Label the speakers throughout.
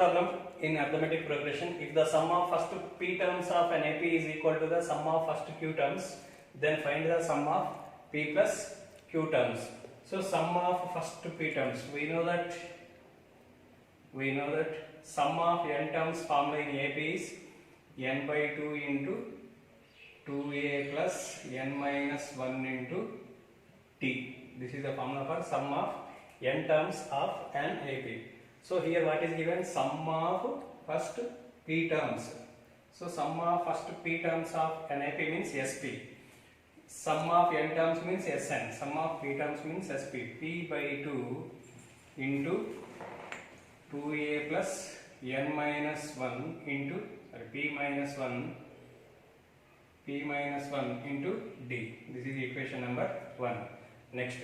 Speaker 1: problem in arithmetic progression. If the sum of first p terms of an AP is equal to the sum of first q terms, then find the sum of p plus q terms. So sum of first p terms, we know that sum of n terms formula in AP is n by 2 into 2a plus n minus 1 into t. This is the formula for sum of n terms of an AP. So here what is given? Sum of first p terms. So sum of first p terms of an AP means SP. Sum of n terms means Sn. Sum of p terms means SP. P by 2 into 2a plus n minus 1 into p minus 1 into d. This is equation number 1. Next,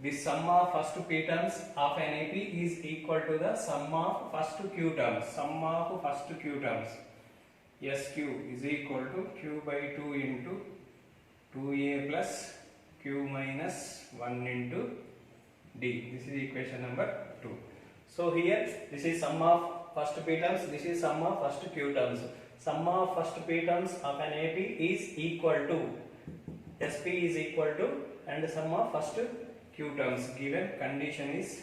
Speaker 1: the sum of first p terms of an AP is equal to the sum of first q terms. Sum of first q terms, SQ is equal to q by 2 into 2a plus q minus 1 into d. This is equation number 2. So here this is sum of first p terms, this is sum of first q terms. Sum of first p terms of an AP is equal to, SP is equal to, and sum of first q terms. Given condition is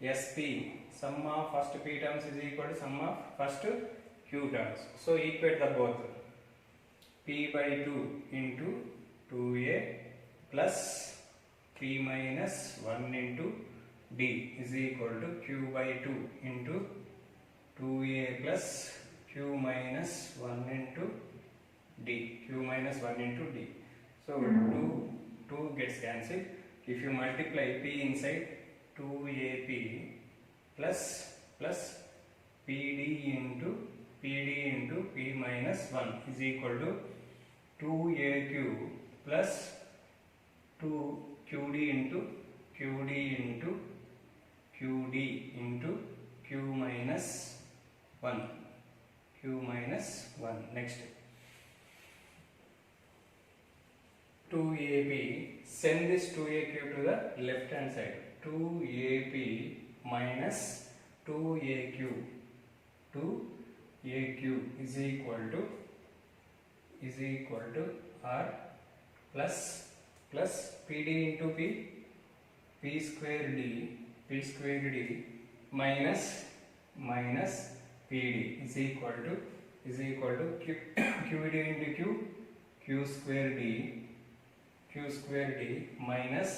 Speaker 1: SP. Sum of first p terms is equal to sum of first q terms. So equate the both. P by 2 into 2a plus p minus 1 into d is equal to q by 2 into 2a plus q minus 1 into d. Q minus 1 into d. So 2 gets cancelled. If you multiply p inside, 2ap plus pd into p minus 1 is equal to 2aq plus 2qd into qd into q minus 1. Next, 2ab, send this 2aq to the left hand side. 2ab minus 2aq is equal to r plus pd into p square d minus pd is equal to qd into q square d minus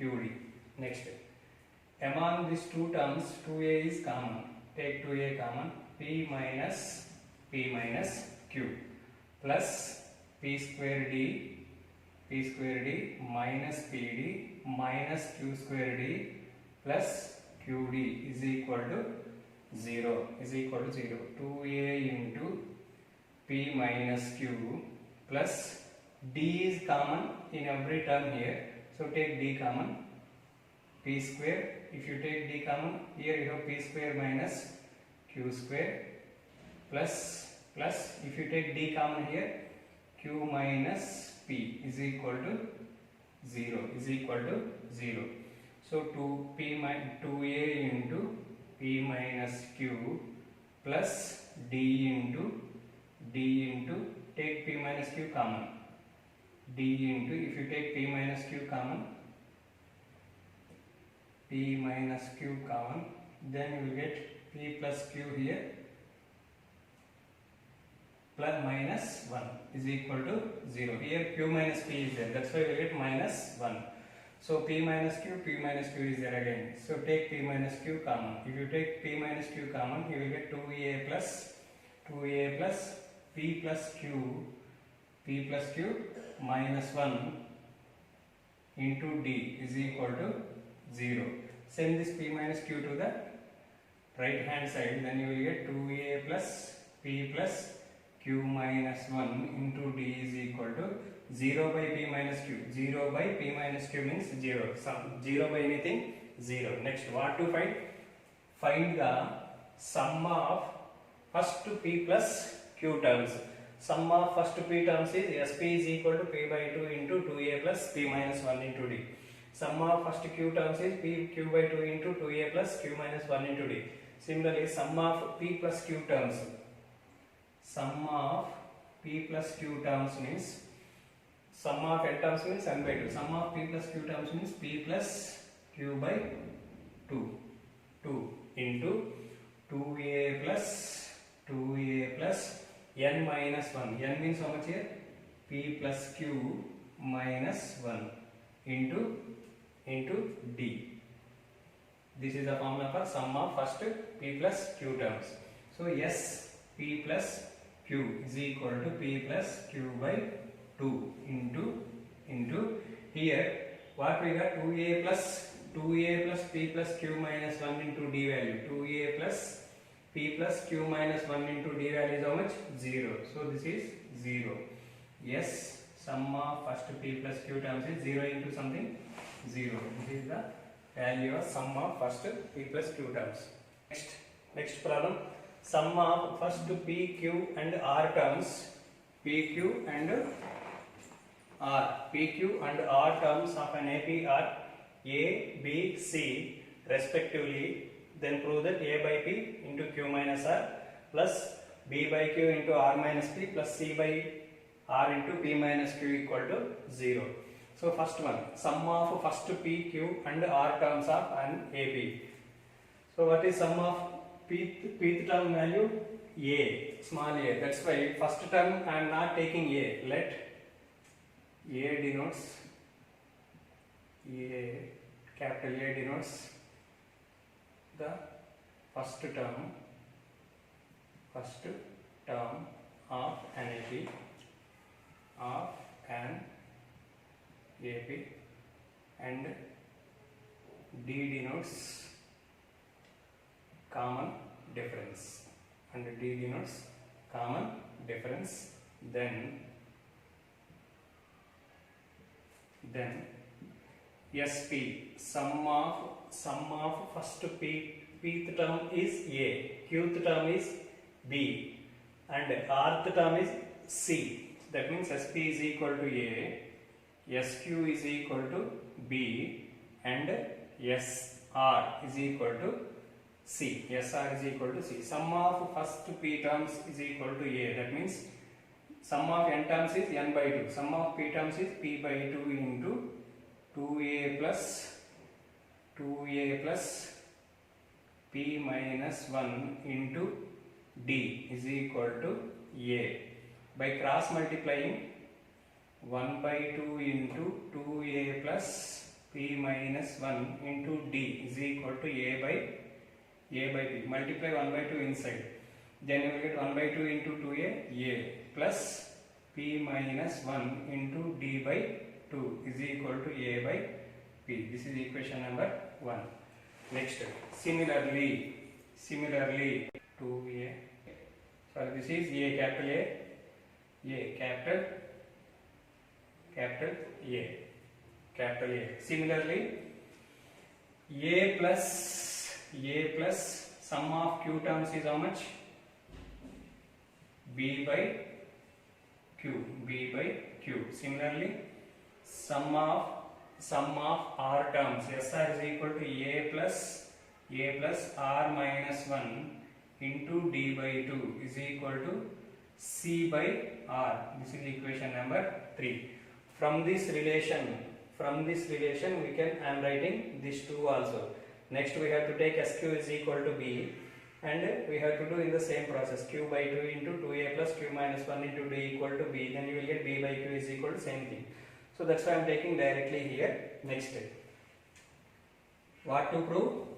Speaker 1: qd. Next, among these two terms, 2a is common. Take 2a common. P minus q plus p square d minus pd minus q square d plus qd is equal to 0. 2a into p minus q plus d is common in every term here. So take d common. P square. If you take d common, here you have p square minus q square plus if you take d common here, q minus p is equal to 0. So 2a into p minus q plus d into take p minus q common. D into, if you take p minus q common, then you will get p plus q here plus minus 1 is equal to 0. Here q minus p is there, that's why we get minus 1. So p minus q is there again. So take p minus q common. If you take p minus q common, you will get 2a plus p plus q minus 1 into d is equal to 0. Send this p minus q to the right hand side, then you will get 2a plus p plus q minus 1 into d is equal to 0 by p minus q. 0 by p minus q means 0. 0 by anything, 0. Next, what to find? Find the sum of first p plus q terms. Sum of first p terms is sp is equal to p by 2 into 2a plus p minus 1 into d. Sum of first q terms is p q by 2 into 2a plus q minus 1 into d. Similarly, sum of p plus q terms. Sum of p plus q terms means sum of n terms means n by 2. Sum of p plus q terms means p plus q by 2. 2 into 2a plus n minus 1. N means how much here? P plus q minus 1 into d. This is the formula for sum of first p plus q terms. So S p plus q is equal to p plus q by 2 into here what we got 2a plus p plus q minus 1 into d value. 2a plus p plus q minus 1 into d value is how much? 0. So this is 0. Yes, sum of first p plus q terms is 0 into something 0. This is the value of sum of first p plus q terms. Next problem. Sum of first p, q and r terms. P, q and r terms of an AP are A, B, C respectively. Then prove that A by P into Q minus R plus B by Q into R minus P plus C by R into P minus Q equal to 0. So first one, sum of first P, Q and R terms of an AP. So what is sum of Pth term value? A, small a. That's why first term I am not taking A. Let A denotes, A, capital A denotes the first term of an AP and D denotes common difference then SP sum of first pth term is A, qth term is B and rth term is C. That means SP is equal to A, SQ is equal to B and SR is equal to C. SR is equal to C. Sum of first P terms is equal to A. That means sum of n terms is n by 2. Sum of P terms is P by 2 into 2a plus P minus 1 into D is equal to A. By cross multiplying 1 by 2 into 2a plus P minus 1 into D is equal to A by P. Multiply 1 by 2 inside. Then you will get 1 by 2 into 2a plus P minus 1 into D by 2 is equal to A by P. This is equation number 1. Next, similarly 2a. Sorry, this is A, capital A, capital A. Similarly, A plus sum of q terms is how much? B by Q. Similarly, sum of R terms, SR is equal to A plus R minus 1 into D by 2 is equal to C by R. This is equation number 3. From this relation we can, I am writing these two also. Next we have to take SQ is equal to B and we have to do in the same process Q by 2 into 2a plus Q minus 1 into D equal to B. Then you will get B by Q is equal to same thing. So that's why I am taking directly here. Next step. What to prove?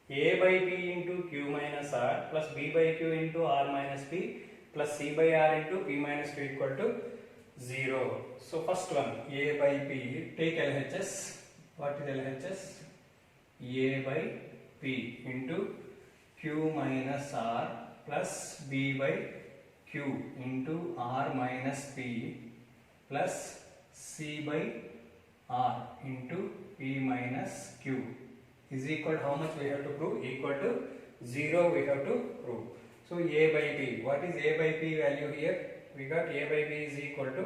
Speaker 1: A by P into Q minus R plus B by Q into R minus P plus C by R into P minus Q equal to 0. So first one, A by P, take LHS. What is LHS? A by P into Q minus R plus B by Q into R minus P plus C by R into P minus Q is equal to how much we have to prove? Equal to 0 we have to prove. So A by P, what is A by P value here? We got A by P is equal to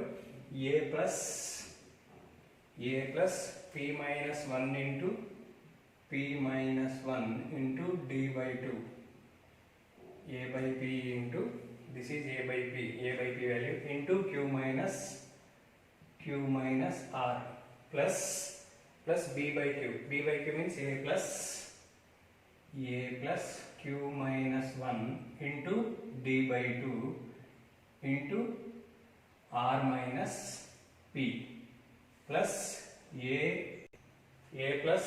Speaker 1: A plus a plus p minus 1 into p minus 1 into d by 2, a by p into, this is a by p value into q minus r plus b by q means a plus q minus 1 into d by 2 into r minus p plus a plus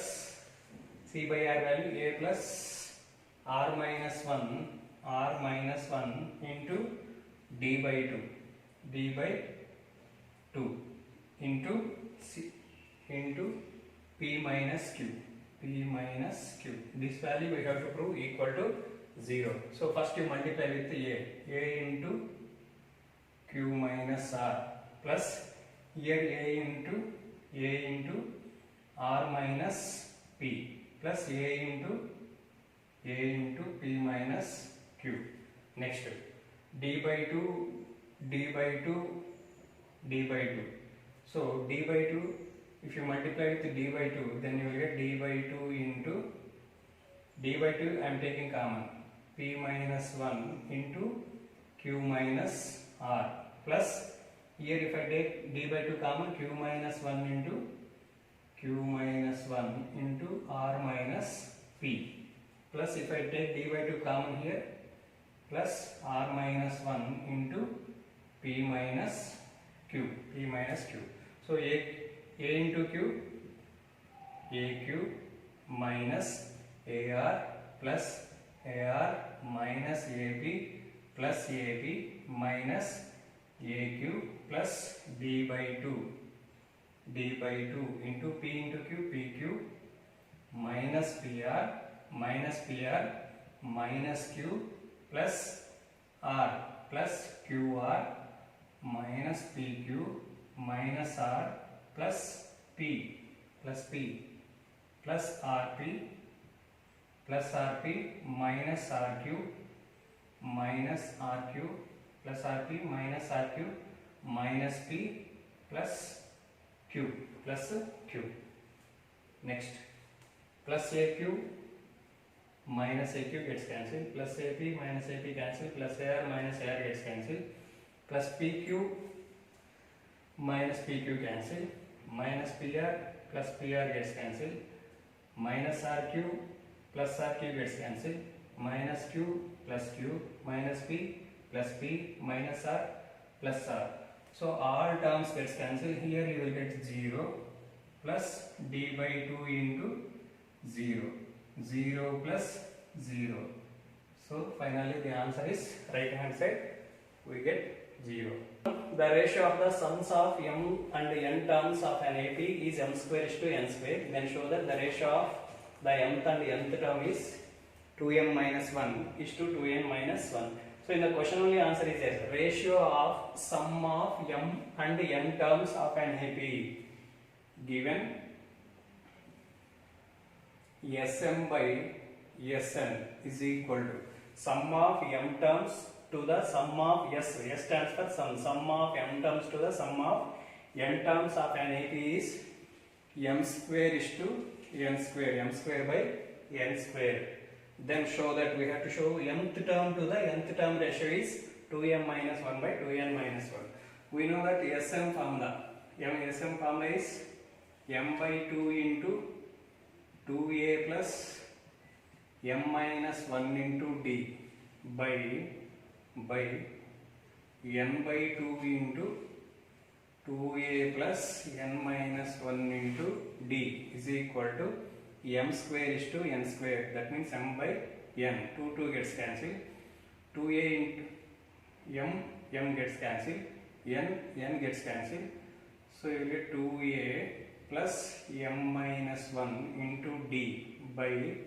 Speaker 1: c by r value a plus r minus 1 into d by 2 into c into p minus q. This value we have to prove equal to 0. So first you multiply with a into q minus r plus here a into r minus p plus a into p minus q. Next d by 2. So d by 2, if you multiply with d by 2, then you will get d by 2 into d by 2 I am taking common, p minus 1 into q minus r plus here if I take d by 2 common, q minus 1 into r minus p plus if I take d by 2 common here plus r minus 1 into p minus q. So a into q, aq minus ar plus ar minus ab plus ab minus aq plus d by 2 into p into q, pq minus pr minus q plus r plus qr minus pq minus r plus p plus rp minus rq plus rp minus rq minus p plus q. Next plus aq minus aq gets cancelled, plus ap minus ap cancelled, plus ar minus ar gets cancelled, plus pq minus pq cancelled, minus pr plus pr gets cancelled, minus rq plus rq gets cancelled, minus q plus q minus p plus p minus r plus r. So all terms gets cancelled. Here you will get 0 plus d by 2 into 0 plus 0. So finally the answer is right hand side, we get 0. The ratio of the sums of m and n terms of an AP is m square is to n square. Then show that the ratio of the mth and nth term is 2m minus 1 is to 2n minus 1. So in the question only answer is yes. Ratio of sum of m and n terms of an AP given Sm by Sn is equal to sum of m terms to the sum of S stands for sum of m terms to the sum of n terms of an AP is m square is to n square by n square. Then show that we have to show mth term to the nth term ratio is 2m minus 1 by 2n minus 1. We know that Sm formula is m by 2 into 2a plus m minus 1 into d by n by 2 into 2a plus n minus 1 into d is equal to m square is to n square. That means m by n. 2 gets cancelled. 2a into m gets cancelled. n gets cancelled. So you get 2a plus m minus 1 into d by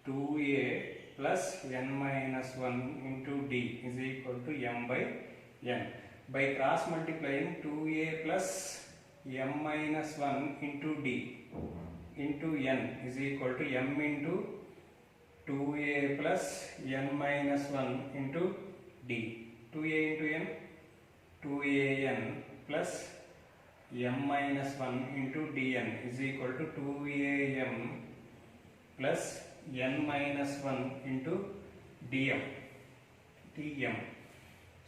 Speaker 1: 2a plus n minus 1 into d is equal to m by n. By cross multiplying 2a plus m minus 1 into d into n is equal to m into 2a plus n minus 1 into d. 2a into n, 2an plus m minus 1 into dn is equal to 2am plus n minus 1 into dm.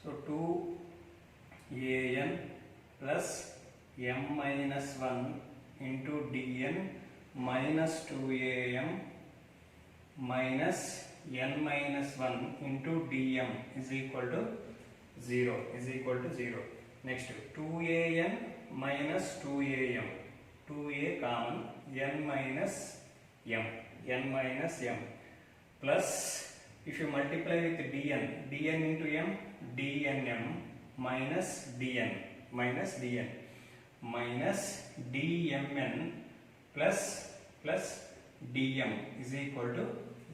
Speaker 1: So 2an plus m minus 1 into dn minus 2am minus n minus 1 into dm is equal to 0. Next 2an minus 2am, 2a common, n minus m plus, if you multiply with dn into m, dnm minus dn minus dmn plus dm is equal to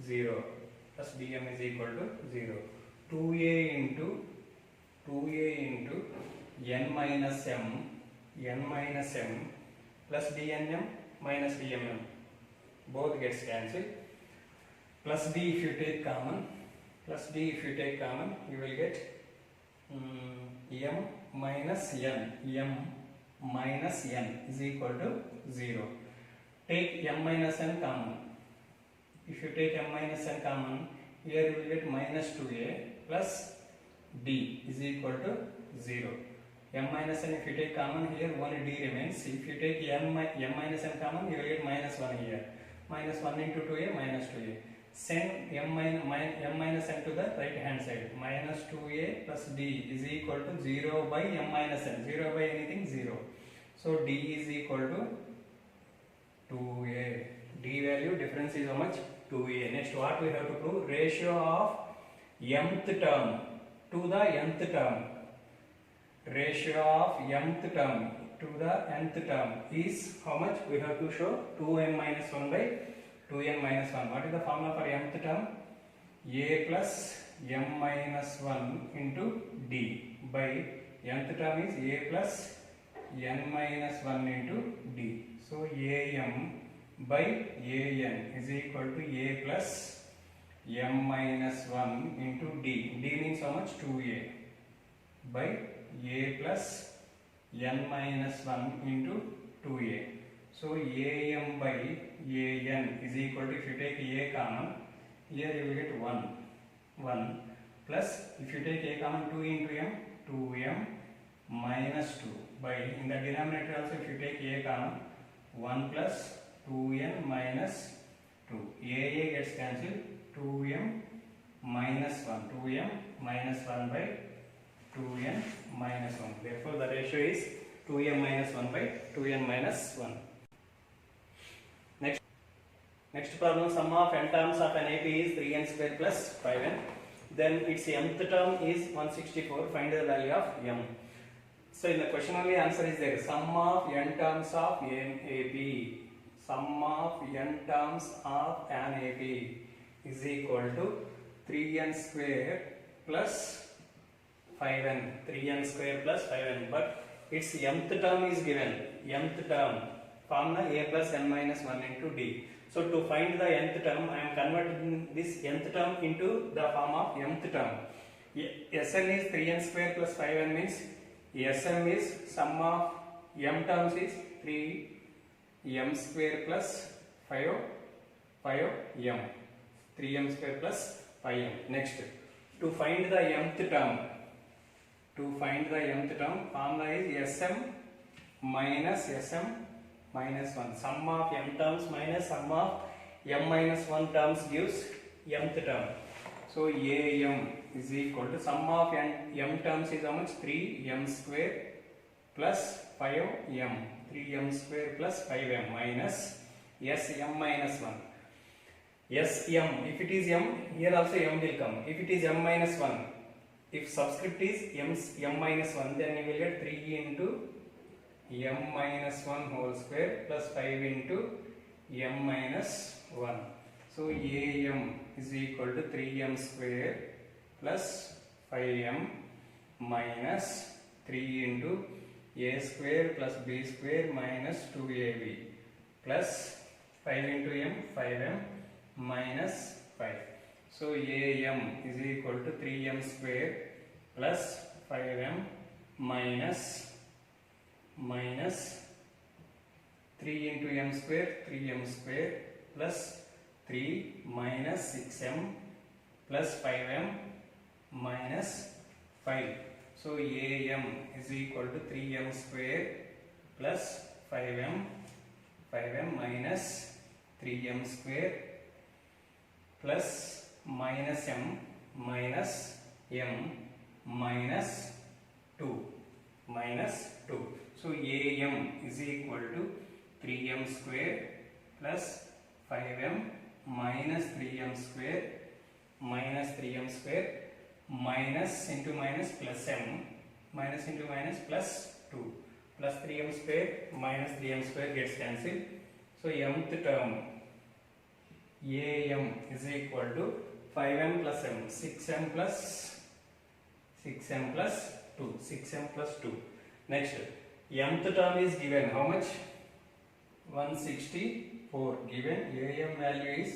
Speaker 1: 0. 2a into n minus m plus dnm minus dmm, both gets cancelled. Plus d if you take common, you will get m minus n is equal to 0. Take m minus n common. If you take m minus n common, here you will get minus 2a plus d is equal to 0. M minus n, if you take common, here only d remains. If you take m minus n common, you will get minus 1 here. Minus 1 into 2a, minus 2a. Send m minus n to the right hand side. Minus 2a plus d is equal to 0 by m minus n. 0 by anything, 0. So d is equal to 2a. D value difference is how much? 2a. Next, what we have to prove? Ratio of mth term to the nth term. Ratio of mth term to the nth term is how much? We have to show 2m minus 1 by 2n minus 1. What is the formula for mth term? A plus m minus 1 into d by nth term is a plus n minus 1 into d. So am by an is equal to a plus m minus 1 into d. D means how much? 2a by a plus n minus 1 into 2a. So am by an is equal to, if you take a common, here you will get 1 plus, if you take a common, 2 into m, 2m minus 2 by, in the denominator also if you take a common, 1 plus 2n minus 2. A gets cancelled, 2m minus 1 by 2n minus 1. Therefore, the ratio is 2m minus 1 by 2n minus 1. Next problem, sum of n terms of an AP is 3n square plus 5n. Then its mth term is 164. Find the value of m. So in the question only answer is there. Sum of n terms of an AP. Sum of n terms of an AP is equal to 3n square plus 5n. 3n square plus 5n. But its mth term is given. Mth term. Formula a plus n minus 1 into d. So to find the nth term, I am converting this nth term into the form of mth term. Sn is 3n square plus 5n means Sm is sum of m terms is 3m square plus 5m. 3m square plus 5m. Next, to find the mth term, formula is Sm minus 1. Sum of m terms minus sum of m minus 1 terms gives mth term. So am is equal to sum of m terms is how much? 3m square plus 5m. 3m square plus 5m minus Sm minus 1. Sm, if it is m, here also m will come. If it is m minus 1, if subscript is m minus 1, then you will get 3 into m minus 1 whole square plus 5 into m minus 1. So am is equal to 3m square plus 5m minus 3 into a square plus b square minus 2ab plus 5 into m, 5m minus 5. So am is equal to 3m square plus 5m minus minus 3 into m square 3m square plus 3 minus 6m plus 5m minus 5. So am is equal to 3m square plus 5m minus 3m square plus minus m minus m minus 2 minus 2. So am is equal to 3m square plus 5m minus 3m square minus 3m square minus into minus plus m minus into minus plus 2 plus 3m square minus 3m square gets cancelled. So mth term am is equal to 5m plus m 6m plus 2 6m plus 2. Next mth term is given how much? 164 given. Am value is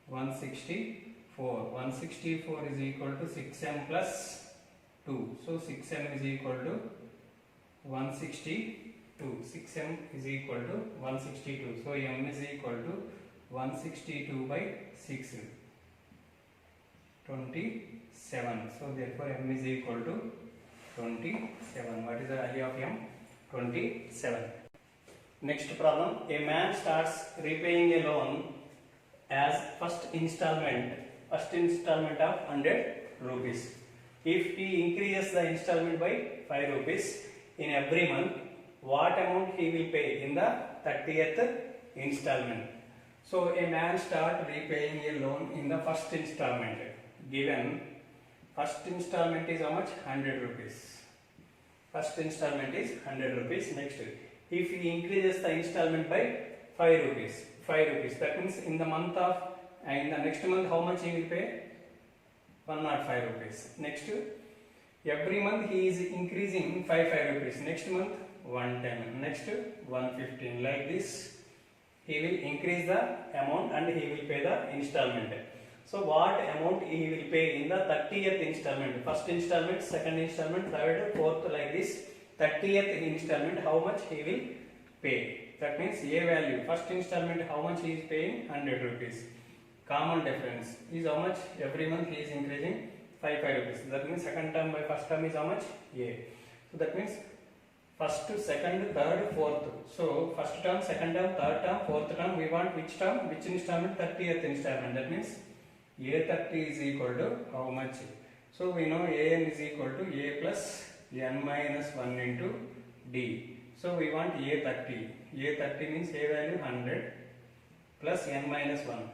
Speaker 1: 164. 164 is equal to 6m plus 2. So 6m is equal to 162. 6m is equal to 162. So m is equal to 162 by 6 27. So therefore m is equal to 27. What is the value of m? 27. Next problem. A man starts repaying a loan as first installment of 100 rupees. If he increases the installment by 5 rupees in every month, what amount he will pay in the 30th installment? So a man starts repaying a loan in the first installment. Given first installment is how much? 100 rupees. First installment is 100 rupees. Next, if he increases the installment by 5 rupees, that means in the month of in the next month how much he will pay? 105 rupees. Next, every month he is increasing 5 rupees. Next month 110. Next 115. Like this, he will increase the amount and he will pay the installment. So what amount he will pay in the 30th installment? First installment, second installment, third, fourth, like this. 30th installment, how much he will pay? That means a value. First installment, how much he is paying? 100 rupees. Common difference is how much? Every month he is increasing 5 rupees. That means second term by first term is how much? A. So that means first, second, third, fourth. So first term, second term, third term, fourth term. We want which term? Which installment? 30th installment. That means A30 is equal to how much? So we know An is equal to A plus n minus 1 into D. So we want A30. A30 means A value 100 plus n minus 1.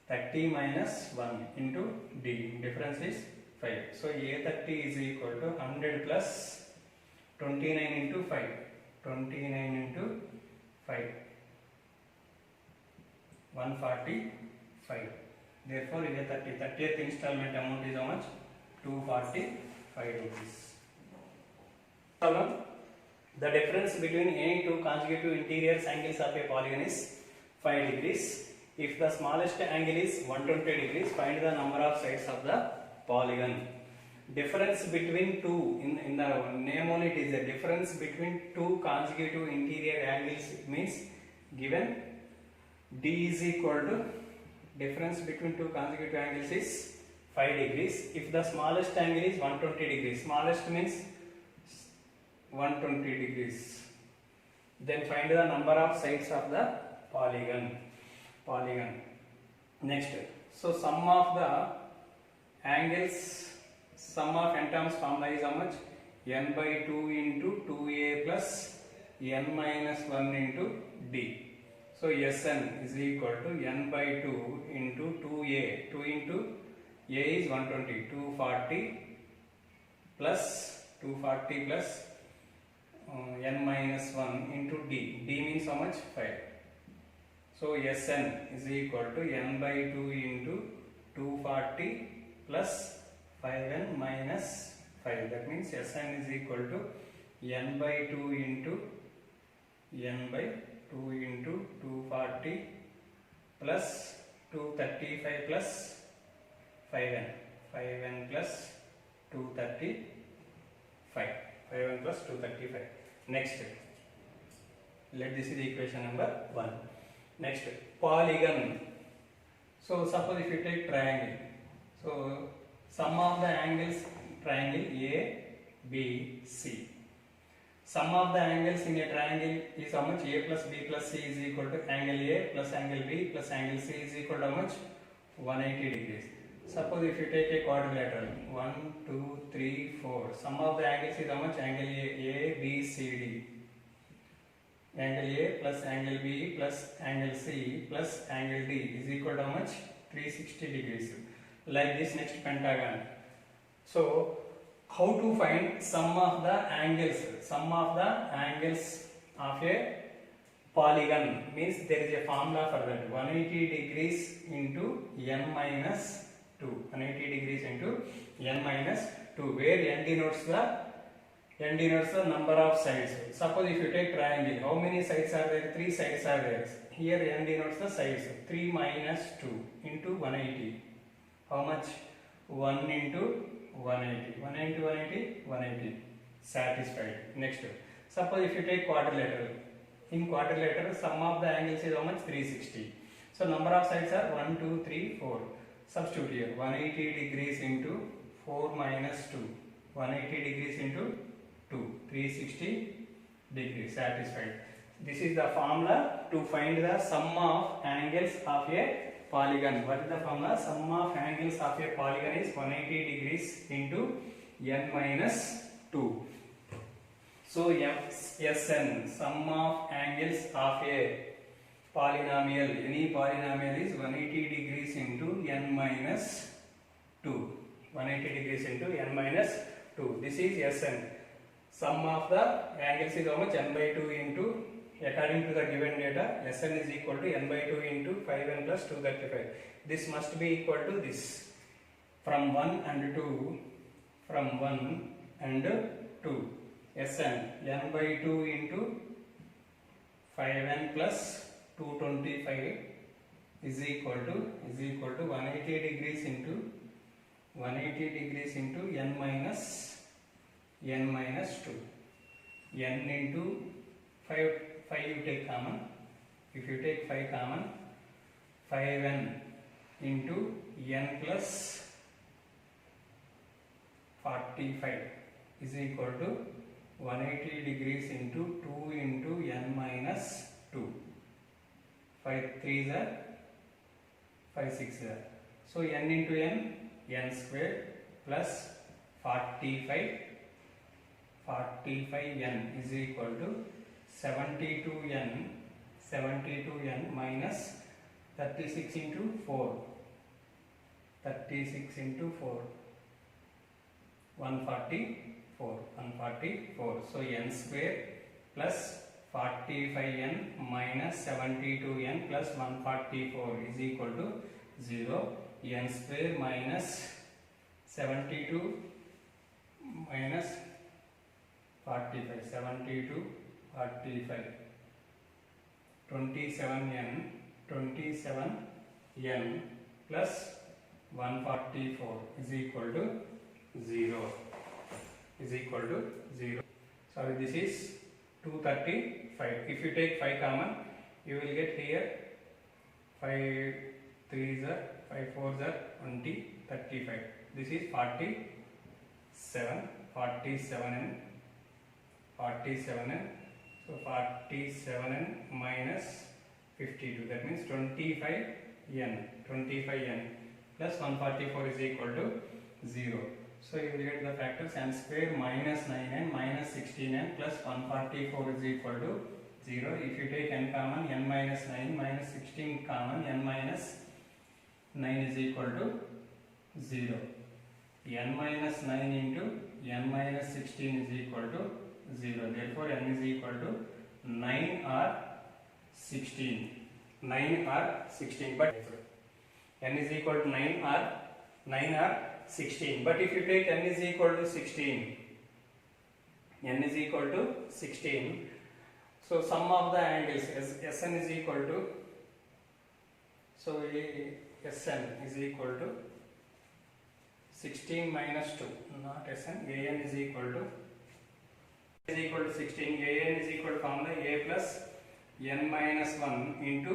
Speaker 1: 30 minus 1 into D. Difference is 5. So A30 is equal to 100 plus 29 into 5. 29 into 5. 145. Therefore, in the 30th installment amount is how much? 245 rupees. Problem. The difference between any two consecutive interior angles of a polygon is 5 degrees. If the smallest angle is 120 degrees, find the number of sides of the polygon. Difference between two, in the name only it is a difference between two consecutive interior angles. It means given D is equal to difference between two consecutive angles is 5 degrees. If the smallest angle is 120 degrees, smallest means 120 degrees. Then find the number of sides of the polygon. Next, so sum of the angles, sum of n terms formula is how much? N by 2 into 2a plus n minus 1 into d. So Sn is equal to n by 2 into 2a. 2 into a is 120. 240 plus n minus 1 into d. D means how much? 5. So Sn is equal to n by 2 into 240 plus 5n minus 5. That means Sn is equal to n by 2 into 240 plus 235 plus 5n plus 235. 5n plus 235. Next, let this is the equation number 1. Next, polygon. So suppose if you take triangle, so sum of the angles triangle A, B, C. Sum of the angles in a triangle is how much? A plus B plus C is equal to angle A plus angle B plus angle C is equal to how much? 180 degrees. Suppose if you take a quadrilateral, 1, 2, 3, 4. Sum of the angles is how much? Angle A, B, C, D. Angle A plus angle B plus angle C plus angle D is equal to how much? 360 degrees. Like this, next pentagon. So, how to find sum of the angles? Sum of the angles of a polygon means there is a formula for that. 180 degrees into n minus 2. 180 degrees into n minus 2, where n denotes the number of sides. Suppose if you take triangle, how many sides are there? 3 sides are there. Here n denotes the sides. 3 minus 2 into 180. How much? 1 into 180. 1 into 180, 180. Satisfied. Next, suppose if you take quadrilateral. In quadrilateral, sum of the angles is how much? 360. So number of sides are 1, 2, 3, 4. Substitute here. 180 degrees into 4 minus 2. 180 degrees into 2. 360 degrees. Satisfied. This is the formula to find the sum of angles of a polygon. What is the formula? Sum of angles of a polygon is 180 degrees into n minus 2. So Sn, sum of angles of a polynomial, any polynomial is 180 degrees into n minus 2. 180 degrees into n minus 2. This is Sn. Sum of the angles is how much? N by 2 into, according to the given data, Sn is equal to n by 2 into 5n plus 235. This must be equal to this. From 1 and 2, from 1 and 2. Sn, n by 2 into 5n plus 225 is equal to 180 degrees into n minus 2. N into 5 you take common. If you take 5 common, 5n into n plus 45 is equal to 180 degrees into 2 into n minus 2. 5 3s are 5 6s are. So n into n, n square plus 45n is equal to 72n minus 36 into 4. 36 into 4. 144. So n square plus 45n minus 72n plus 144 is equal to 0. N square minus 72 minus 45. 72 45. 27n plus 144 is equal to 0. Sorry, this is 235. If you take 5 common, you will get here 5 3s are 5 4s are 20, 35. This is 47n. So 47n minus 52. That means 25n plus 144 is equal to 0. So you will get the factors n square minus 9n minus 16n plus 144 is equal to 0. If you take n common, n minus 9 minus 16 common, n minus 9 is equal to 0. n minus 9 into n minus 16 is equal to 0. Therefore, n is equal to 9 or 16. 9 or 16. But n is equal to 9 or 16. But if you take n is equal to 16, so sum of the angles Sn is equal to, so Sn is equal to 16 minus 2, not Sn, An is equal to is equal to 16. An is equal to formula a plus n minus 1 into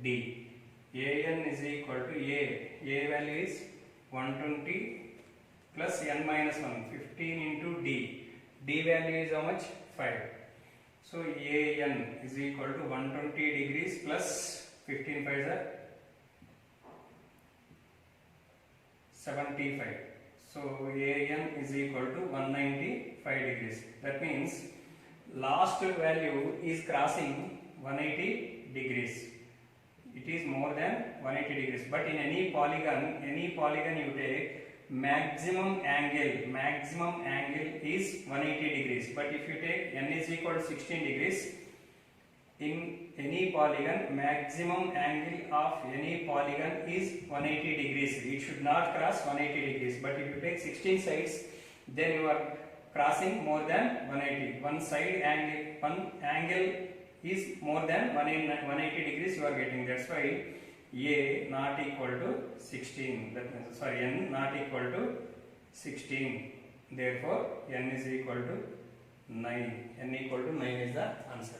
Speaker 1: d. An is equal to a value is 120 plus n minus 1, 15 into d. D value is how much? 5. So An is equal to 120 degrees plus 15 5 is 75. So An is equal to 195 degrees. That means last value is crossing 180 degrees. It is more than 180 degrees. But in any polygon you take, maximum angle is 180 degrees. But if you take n is equal to 16 degrees, in any polygon, maximum angle of any polygon is 180 degrees. It should not cross 180 degrees. But if you take 16 sides, then you are crossing more than 180. One angle is more than 180 degrees you are getting. That's why a not equal to 16. That means, sorry, n not equal to 16. Therefore, n is equal to 9. N equal to 9 is the answer.